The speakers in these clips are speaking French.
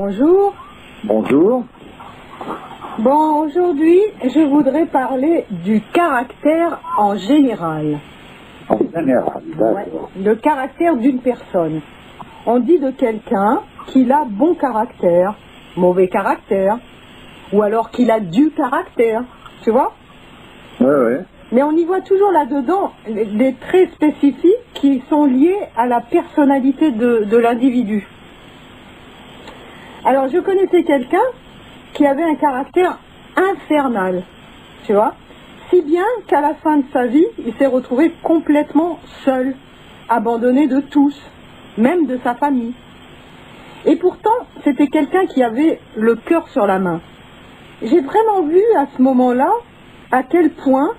bonjour. Bonjour. Bon, aujourd'hui, je voudrais parler du caractère en général. En général, d'accord. Ouais, le caractère d'une personne. On dit de quelqu'un qu'il a bon caractère, mauvais caractère, ou alors qu'il a du caractère, tu vois? Oui, oui. Mais on y voit toujours là-dedans des traits spécifiques qui sont liés à la personnalité de l'individu. Alors, je connaissais quelqu'un qui avait un caractère infernal, tu vois, si bien qu'à la fin de sa vie, il s'est retrouvé complètement seul, abandonné de tous, même de sa famille. Et pourtant, c'était quelqu'un qui avait le cœur sur la main. J'ai vraiment vu à ce moment-là à quel point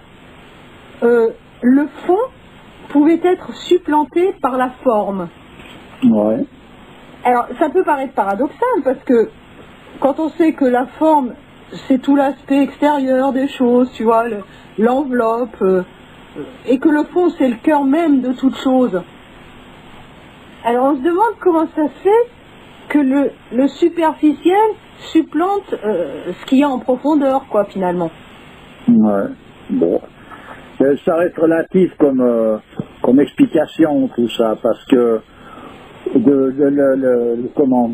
le fond pouvait être supplanté par la forme. Ouais. Alors, ça peut paraître paradoxal parce que quand on sait que la forme, c'est tout l'aspect extérieur des choses, tu vois, l'enveloppe, et que le fond, c'est le cœur même de toute chose. Alors, on se demande comment ça se fait que le superficiel supplante ce qu'il y a en profondeur, quoi, finalement. Ouais. Bon. Ça reste relatif comme explication, tout ça, parce que comment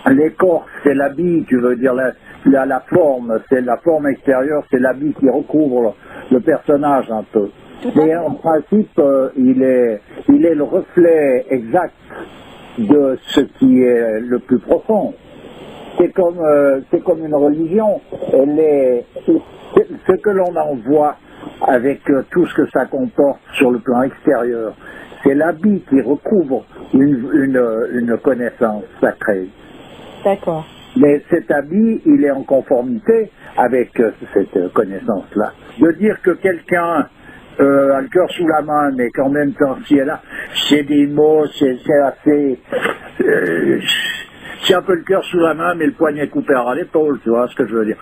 l'écorce, c'est l'habit, tu veux dire, la forme, c'est la forme extérieure, c'est l'habit qui recouvre le personnage un peu. Mais en principe, il est le reflet exact de ce qui est le plus profond. C'est comme une religion. Ce que l'on en voit avec tout ce que ça comporte sur le plan extérieur, c'est l'habit qui recouvre une connaissance sacrée. D'accord. Mais cet habit, il est en conformité avec cette connaissance-là. De dire que quelqu'un a le cœur sous la main, mais qu'en même temps, si elle a, c'est des mots, c'est assez... c'est un peu le cœur sous la main, mais le poignet coupé à l'épaule, tu vois ce que je veux dire.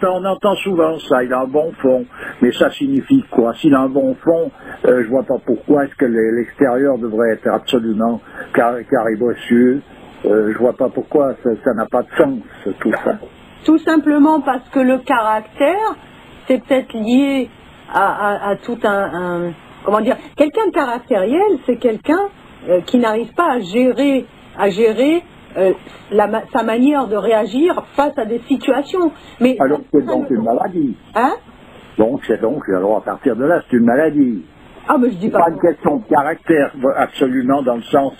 On entend souvent ça, il a un bon fond, mais ça signifie quoi? S'il a un bon fond, je vois pas pourquoi est-ce que l'extérieur devrait être absolument carré bossu. Je vois pas pourquoi ça n'a pas de sens, tout ça. Tout simplement parce que le caractère, c'est peut-être lié à tout comment dire, quelqu'un de caractériel, c'est quelqu'un qui n'arrive pas à gérer sa manière de réagir face à des situations. Mais alors c'est donc une maladie. Hein? Alors à partir de là, c'est une maladie. Ah, mais je dis pas. pas Une question de caractère, absolument, dans le sens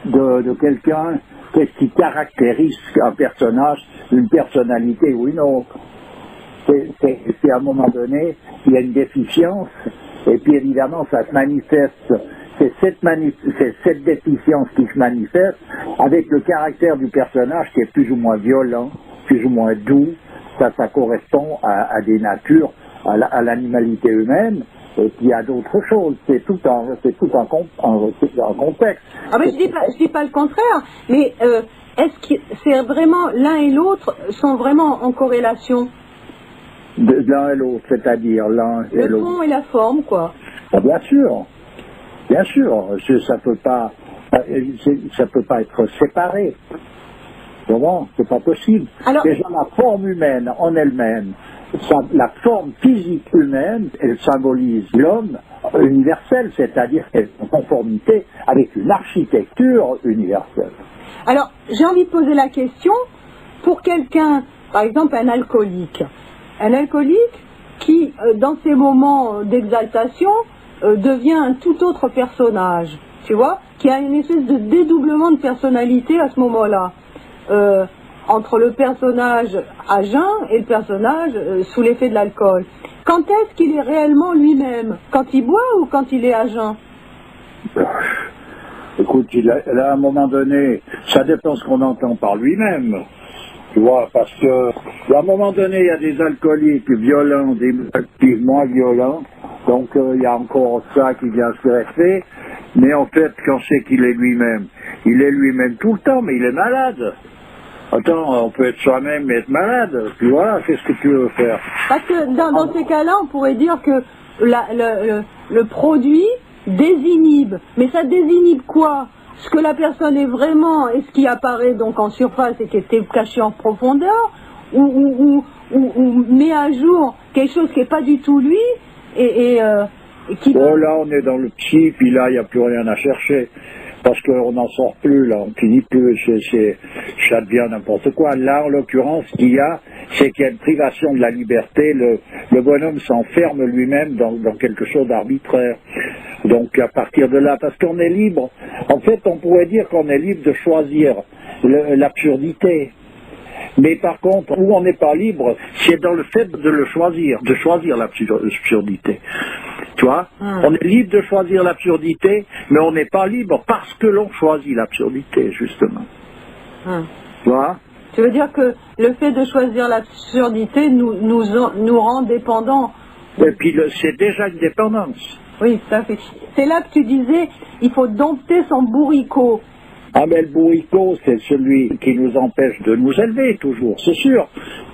de quelqu'un. Qu'est-ce qui caractérise un personnage, une personnalité ou une autre? C'est à un moment donné, il y a une déficience, et puis évidemment ça se manifeste. C'est cette déficience qui se manifeste avec le caractère du personnage qui est plus ou moins violent, plus ou moins doux. Ça correspond à des natures, à l'animalité humaine. Et puis il y a d'autres choses, c'est tout un contexte. Ah mais je dis pas le contraire, mais est-ce que c'est vraiment l'un et l'autre sont vraiment en corrélation? L'un et l'autre, c'est-à-dire l'un et l'autre. Le fond et la forme, quoi. Ah, bien sûr, ça peut pas être séparé. Comment? C'est pas possible. Alors, déjà la forme humaine en elle-même, la forme physique humaine, elle symbolise l'homme universel, c'est-à-dire qu'elle est en conformité avec une architecture universelle. Alors, j'ai envie de poser la question pour quelqu'un, par exemple un alcoolique qui, dans ces moments d'exaltation, devient un tout autre personnage, tu vois, qui a une espèce de dédoublement de personnalité à ce moment-là. Entre le personnage à jeun et le personnage sous l'effet de l'alcool. Quand est-ce qu'il est réellement lui-même? Quand il boit ou quand il est à jeun? Écoute, là, à un moment donné, ça dépend ce qu'on entend par lui-même. Tu vois, parce que à un moment donné, il y a des alcooliques violents, des alcooliques moins violents. Donc il y a encore ça qui vient se greffer. Mais en fait, quand c'est qu'il est lui-même, il est lui-même tout le temps, mais il est malade. Attends, on peut être soi-même et être malade, puis voilà, qu'est-ce que tu veux faire? Parce que dans ces cas-là, on pourrait dire que le produit désinhibe. Mais ça désinhibe quoi? ce que la personne est vraiment et ce qui apparaît donc en surface et qui était caché en profondeur, ou met à jour quelque chose qui n'est pas du tout lui et qui... Bon, là, on est dans le psy, puis là, il n'y a plus rien à chercher. Parce qu'on n'en sort plus, là, on finit plus, ça devient n'importe quoi. Là, en l'occurrence, ce qu'il y a, c'est qu'il y a une privation de la liberté. Le bonhomme s'enferme lui-même dans quelque chose d'arbitraire. Donc, à partir de là, parce qu'on est libre, en fait, on pourrait dire qu'on est libre de choisir l'absurdité. Mais par contre, où on n'est pas libre, c'est dans le fait de choisir l'absurdité. Tu vois, on est libre de choisir l'absurdité, mais on n'est pas libre parce que l'on choisit l'absurdité, justement. Tu vois? Tu veux dire que le fait de choisir l'absurdité nous rend dépendants? Et puis, c'est déjà une dépendance. Oui, tout à fait. C'est là que tu disais, il faut dompter son bourricot. Ah, mais le bourricot, c'est celui qui nous empêche de nous élever, toujours, c'est sûr.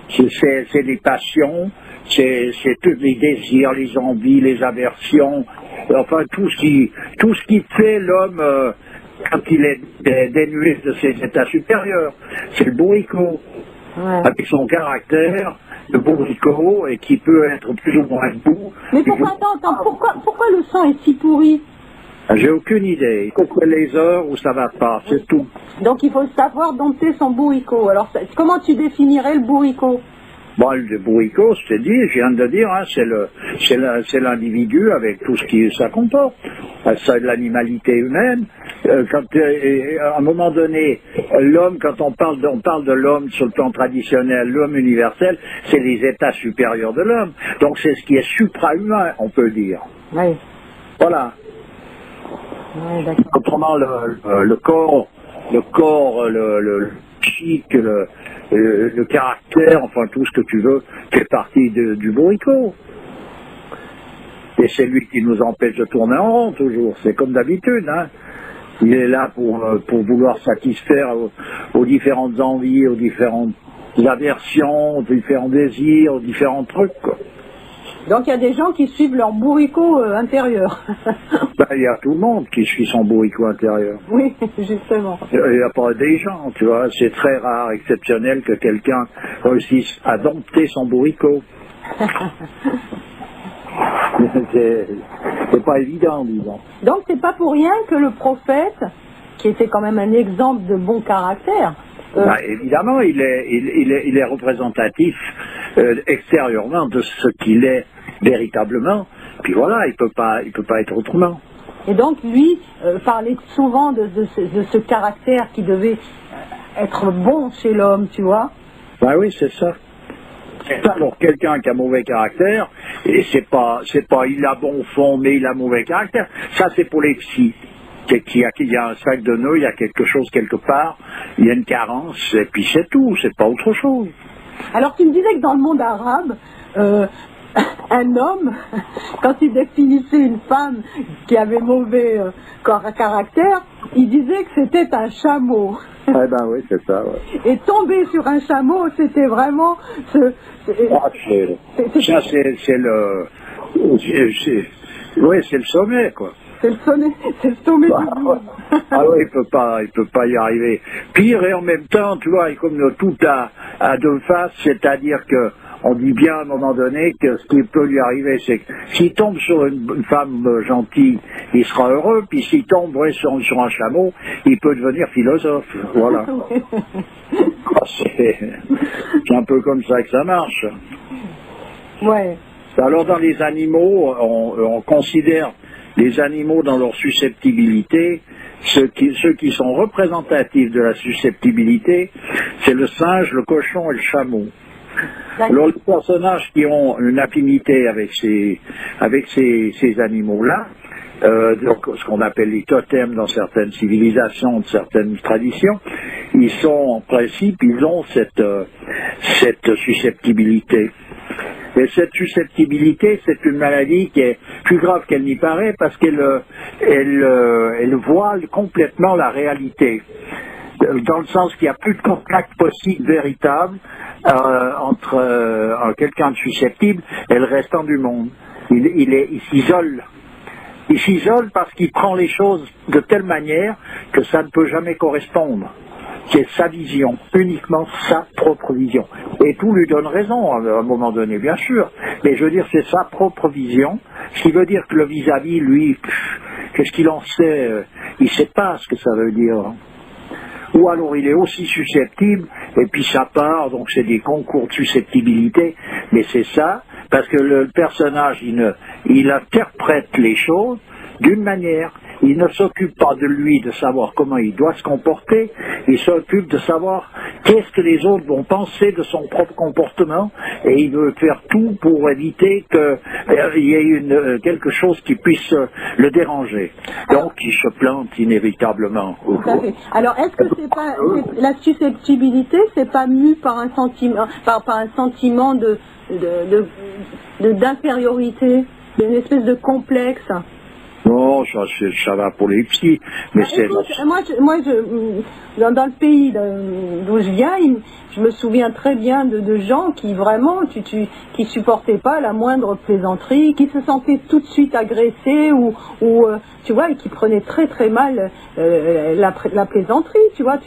C'est les passions, c'est tous les désirs, les envies, les aversions, enfin tout ce qui fait l'homme quand il est dénué de ses états supérieurs. C'est le bourricot, avec son caractère, le bourricot, et qui peut être plus ou moins doux. Mais pourquoi le sang est si pourri? J'ai aucune idée. Il faut que les heures où ça va pas, c'est tout. Donc il faut savoir dompter son bourricot. Alors comment tu définirais le bourricot? Bon, le bourricot, je t'ai dit, je viens de dire, hein, c'est l'individu avec tout ce qui ça comporte. C'est l'animalité humaine. À un moment donné, l'homme, quand on parle de l'homme sur le plan traditionnel, l'homme universel, c'est les états supérieurs de l'homme. Donc c'est ce qui est supra-humain, on peut dire. Oui. Voilà. Oui, autrement, le corps, le psychique, le caractère, enfin tout ce que tu veux, fait partie du bourricot. Et c'est lui qui nous empêche de tourner en rond toujours, c'est comme d'habitude, hein. Il est là pour vouloir satisfaire aux différentes envies, aux différentes aversions, aux différents désirs, aux différents trucs, quoi. Donc il y a des gens qui suivent leur bourricot intérieur. Il y a tout le monde qui suit son bourricot intérieur. Oui, justement. Il n'y a pas des gens, tu vois. C'est très rare, exceptionnel que quelqu'un réussisse à dompter son bourricot. C'est pas évident, disons. Donc c'est pas pour rien que le prophète, qui était quand même un exemple de bon caractère... évidemment, il est représentatif extérieurement de ce qu'il est véritablement. Puis voilà, il peut pas être autrement. Et donc lui parlait souvent de ce caractère qui devait être bon chez l'homme, tu vois. Ben oui, c'est ça. Alors quelqu'un qui a mauvais caractère, et c'est pas il a bon fond mais il a mauvais caractère, ça c'est pour les psys. Il y a un sac de nœuds, il y a quelque chose quelque part, il y a une carence, et puis c'est tout, c'est pas autre chose. Alors tu me disais que dans le monde arabe, un homme, quand il définissait une femme qui avait mauvais caractère, il disait que c'était un chameau. Eh ben oui, c'est ça. Ouais. Et tomber sur un chameau, c'était vraiment... Ça, c'est le... Oui, c'est le sommet, quoi. C'est le sommet du monde. Ah oui, il peut pas y arriver. Pire, et en même temps, tu vois, comme tout à deux faces, c'est-à-dire que on dit bien à un moment donné que ce qui peut lui arriver, c'est que s'il tombe sur une femme gentille, il sera heureux, puis s'il tombe sur un chameau, il peut devenir philosophe. Voilà. C'est un peu comme ça que ça marche. Ouais. Alors dans les animaux, on considère les animaux dans leur susceptibilité, ceux qui sont représentatifs de la susceptibilité, c'est le singe, le cochon et le chameau. Alors les personnages qui ont une affinité avec ces animaux-là, donc ce qu'on appelle les totems dans certaines civilisations, de certaines traditions, ils sont en principe, ils ont cette susceptibilité. Et cette susceptibilité, c'est une maladie qui est plus grave qu'elle n'y paraît parce qu'elle voile complètement la réalité. Dans le sens qu'il n'y a plus de contact possible véritable entre quelqu'un de susceptible et le restant du monde. Il s'isole. Il s'isole parce qu'il prend les choses de telle manière que ça ne peut jamais correspondre. C'est sa vision, uniquement sa propre vision. Et tout lui donne raison à un moment donné, bien sûr. Mais je veux dire, c'est sa propre vision, ce qui veut dire que le vis-à-vis, lui, qu'est-ce qu'il en sait? Il ne sait pas ce que ça veut dire. Ou alors il est aussi susceptible, et puis ça part, donc c'est des concours de susceptibilité, mais c'est ça, parce que le personnage, il interprète les choses d'une manière. Il ne s'occupe pas de lui, de savoir comment il doit se comporter, il s'occupe de savoir qu'est-ce que les autres vont penser de son propre comportement, et il veut faire tout pour éviter qu'il y ait quelque chose qui puisse le déranger. Donc il se plante inévitablement. Tout à fait. Alors est-ce que c'est pas la susceptibilité, c'est pas mu par un sentiment, par un sentiment d'infériorité, d'une espèce de complexe? Non, ça va pour les psys, mais c'est... Écoute, dans le pays d'où je viens, je me souviens très bien de gens qui vraiment, qui supportaient pas la moindre plaisanterie, qui se sentaient tout de suite agressés ou tu vois, et qui prenaient très très mal la plaisanterie, tu vois,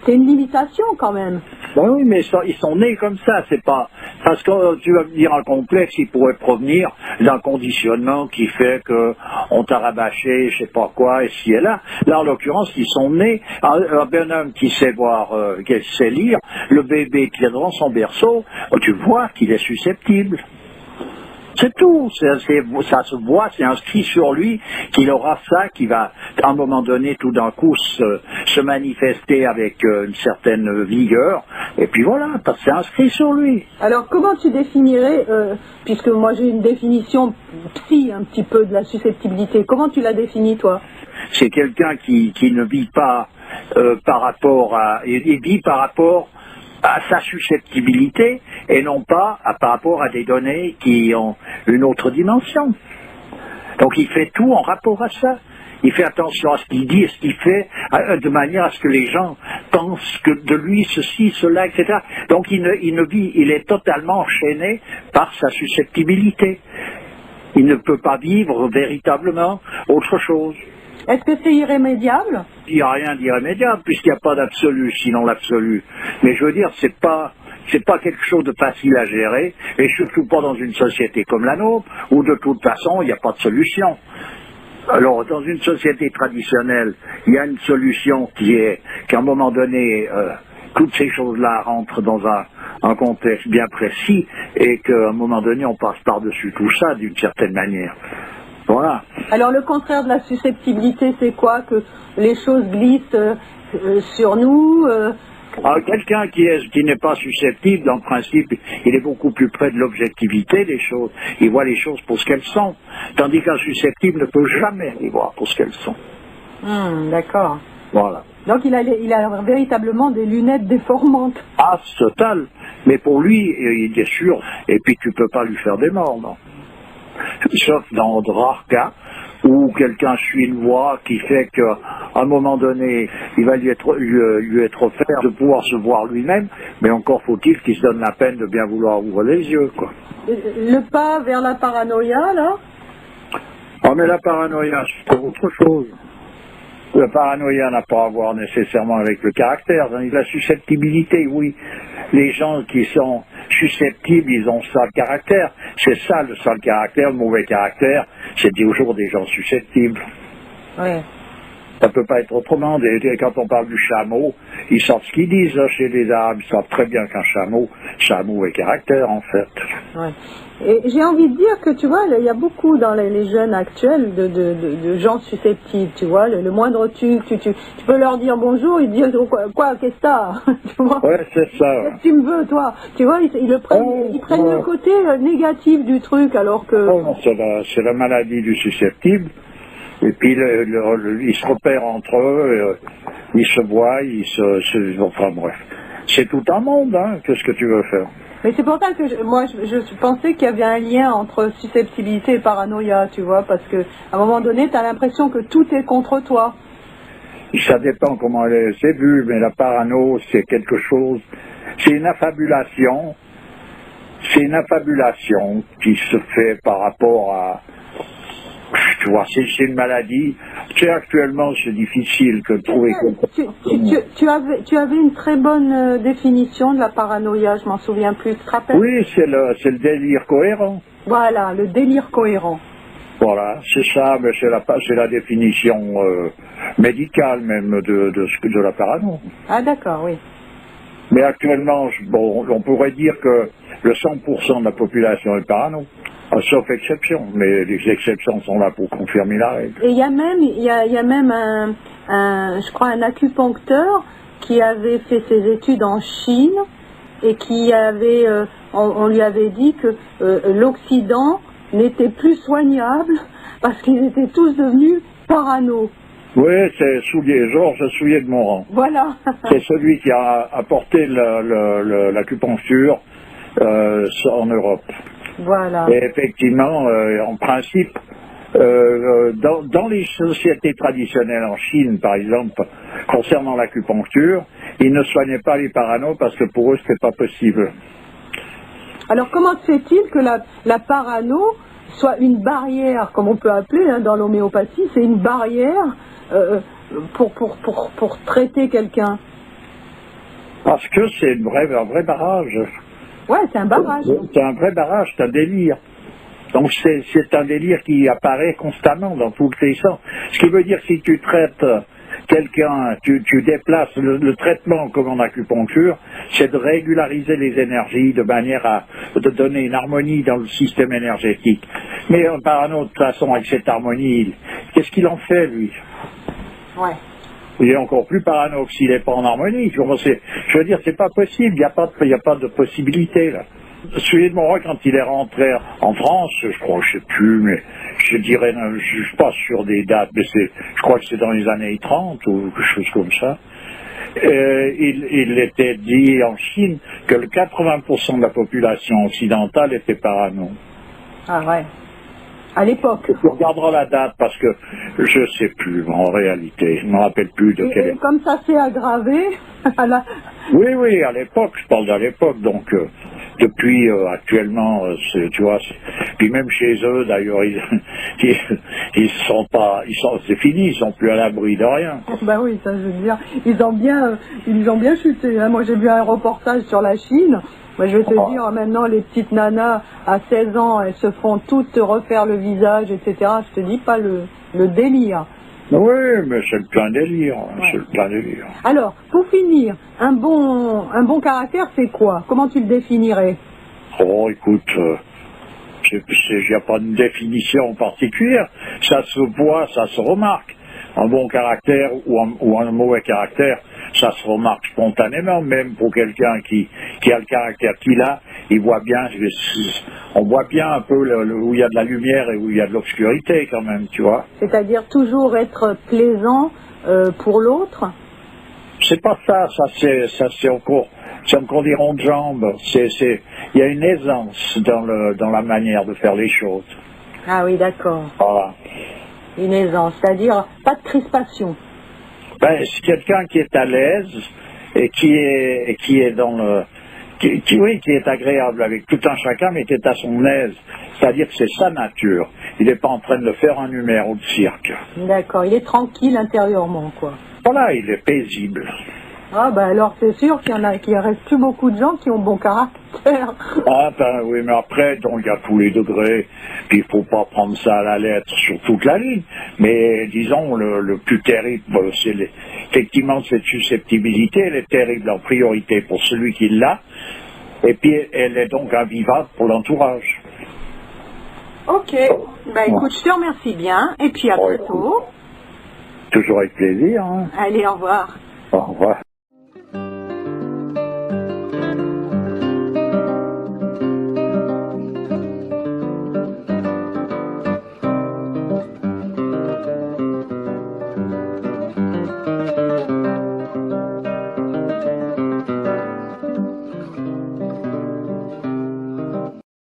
c'est une limitation quand même. Ben oui, mais ils sont nés comme ça, c'est pas... Parce que tu vas me dire un complexe, il pourrait provenir d'un conditionnement qui fait que on t'a rabâché, je sais pas quoi, ici et là. Là, en l'occurrence, ils sont nés, un bonhomme qui sait voir, qui sait lire, le bébé qui est dans son berceau, tu vois qu'il est susceptible. C'est tout, ça se voit, c'est inscrit sur lui qu'il aura ça qui va, à un moment donné, tout d'un coup, se manifester avec une certaine vigueur, et puis voilà, parce que c'est inscrit sur lui. Alors, comment tu définirais, puisque moi j'ai une définition psy un petit peu de la susceptibilité, comment tu la définis, toi? C'est quelqu'un qui ne vit pas par rapport à... Il vit par rapport à sa susceptibilité et non pas par rapport à des données qui ont une autre dimension. Donc il fait tout en rapport à ça. Il fait attention à ce qu'il dit et ce qu'il fait de manière à ce que les gens pensent que de lui ceci, cela, etc. Donc il est totalement enchaîné par sa susceptibilité. Il ne peut pas vivre véritablement autre chose. Est-ce que c'est irrémédiable? Il n'y a rien d'irrémédiable puisqu'il n'y a pas d'absolu, sinon l'absolu. Mais je veux dire, c'est pas quelque chose de facile à gérer, et surtout pas dans une société comme la nôtre, où de toute façon, il n'y a pas de solution. Alors, dans une société traditionnelle, il y a une solution qu'à un moment donné, toutes ces choses-là rentrent dans un contexte bien précis, et qu'à un moment donné, on passe par-dessus tout ça d'une certaine manière. Voilà. Alors le contraire de la susceptibilité, c'est quoi? Que les choses glissent sur nous Quelqu'un qui n'est pas susceptible, en principe, il est beaucoup plus près de l'objectivité des choses. Il voit les choses pour ce qu'elles sont. Tandis qu'un susceptible ne peut jamais les voir pour ce qu'elles sont. D'accord. Voilà. Donc il a véritablement des lunettes déformantes. Ah, c'est total. Mais pour lui, il est sûr. Et puis tu peux pas lui faire des morts, non. Sauf dans de rares cas où quelqu'un suit une voie qui fait qu'à un moment donné, il va lui être offert de pouvoir se voir lui-même, mais encore faut-il qu'il se donne la peine de bien vouloir ouvrir les yeux, quoi. Le pas vers la paranoïa, là? Oh, mais la paranoïa, c'est autre chose. La paranoïa n'a pas à voir nécessairement avec le caractère, la susceptibilité, oui. Les gens qui sont susceptibles, ils ont ça le caractère. C'est ça le sale caractère, le mauvais caractère, c'est toujours des gens susceptibles. Oui. Ça ne peut pas être autrement. Quand on parle du chameau, ils savent ce qu'ils disent là, chez les Arabes. Ils savent très bien qu'un chameau, c'est un mauvais caractère en fait. Ouais. Et j'ai envie de dire que tu vois, il y a beaucoup dans les jeunes actuels de gens susceptibles, tu vois, le moindre truc, tu peux leur dire bonjour, ils te disent quoi qu'est-ce que t'as, tu vois. Ouais, c'est ça. Qu'est-ce que tu me veux, toi? Tu vois, ils prennent le côté négatif du truc, alors que... Oh, c'est la maladie du susceptible. Et puis ils se repèrent entre eux, ils se voient, enfin bref. C'est tout un monde, hein, qu'est-ce que tu veux faire? Mais c'est pour ça que je pensais qu'il y avait un lien entre susceptibilité et paranoïa, tu vois, parce que à un moment donné, tu as l'impression que tout est contre toi. Ça dépend comment c'est vu, mais la parano, c'est quelque chose, c'est une affabulation qui se fait par rapport à tu vois, c'est une maladie. Tu sais, actuellement, c'est difficile de trouver tu avais une très bonne définition de la paranoïa, je m'en souviens plus, tu te rappelles? Oui, c'est le délire cohérent. Voilà, le délire cohérent. Voilà, c'est ça, mais c'est la définition médicale même de la parano. Ah d'accord, oui. Mais actuellement, bon, on pourrait dire que le 100% de la population est parano, sauf exception, mais les exceptions sont là pour confirmer la règle. Et il y a même je crois un acupuncteur qui avait fait ses études en Chine et qui avait, on lui avait dit que l'Occident n'était plus soignable parce qu'ils étaient tous devenus parano. Oui, c'est Georges Soulier de Moran. Voilà. C'est celui qui a apporté l'acupuncture en Europe. Voilà. Et effectivement, en principe, dans les sociétés traditionnelles en Chine, par exemple, concernant l'acupuncture, ils ne soignaient pas les paranos parce que pour eux, c'était pas possible. Alors comment se fait-il que la parano soit une barrière, comme on peut appeler dans l'homéopathie, c'est une barrière pour traiter quelqu'un? Parce que c'est un vrai barrage. Ouais, c'est un barrage. C'est un vrai barrage, c'est un délire. Donc c'est un délire qui apparaît constamment dans tous les sens. Ce qui veut dire que si tu traites quelqu'un, tu déplaces le traitement comme en acupuncture, c'est de régulariser les énergies de manière de donner une harmonie dans le système énergétique. Mais par une autre façon, avec cette harmonie, qu'est-ce qu'il en fait, lui? Ouais. Il est encore plus parano s'il n'est pas en harmonie. Je veux dire, c'est pas possible, il n'y a pas de possibilité, là. Soulier de Moran, quand il est rentré en France, je crois, je sais plus, mais je dirais, je suis pas sûr des dates, mais je crois que c'est dans les années 30 ou quelque chose comme ça. Il était dit en Chine que le 80% de la population occidentale était parano. Ah ouais. À l'époque. Tu regarderas la date parce que je sais plus en réalité, je ne me rappelle plus de quelle. Et comme ça s'est aggravé, Oui, à l'époque, je parle d'à l'époque, donc depuis actuellement, tu vois, puis même chez eux d'ailleurs, ils sont pas, c'est fini, ils sont plus à l'abri de rien. Ben oui, ça je veux dire, ils ont bien chuté. Hein. Moi j'ai vu un reportage sur la Chine. Moi, je vais te dire, maintenant, les petites nanas à 16 ans, elles se font toutes refaire le visage, etc. Je te dis pas le délire. Oui, mais c'est le plein délire. Ouais. C'est le plein délire. Alors, pour finir, un bon caractère, c'est quoi? Comment tu le définirais? Oh, écoute, il n'y a pas de définition particulière. Ça se voit, ça se remarque. Un bon caractère ou un mauvais caractère, ça se remarque spontanément, même pour quelqu'un qui a le caractère qu'il a, on voit bien un peu où il y a de la lumière et où il y a de l'obscurité quand même, tu vois. C'est-à-dire toujours être plaisant pour l'autre? C'est pas ça c'est encore des ronds de jambes. Il y a une aisance dans la manière de faire les choses. Ah oui, d'accord. Voilà. Une aisance, c'est-à-dire pas de crispation. Ben, c'est quelqu'un qui est à l'aise et qui est qui est agréable avec tout un chacun, mais qui est à son aise. C'est-à-dire que c'est sa nature. Il n'est pas en train de faire un numéro de cirque. D'accord, il est tranquille intérieurement, quoi. Voilà, il est paisible. Ah ben alors c'est sûr qu'il reste plus beaucoup de gens qui ont bon caractère. Ah ben oui, mais après, donc il y a tous les degrés, puis il faut pas prendre ça à la lettre sur toute la ligne, mais disons, le plus terrible, c'est effectivement cette susceptibilité, elle est terrible en priorité pour celui qui l'a, et puis elle est donc invivable pour l'entourage. Ok, ben écoute, je te remercie bien, et puis à bientôt. Toujours avec plaisir. Hein. Allez, au revoir. Au revoir.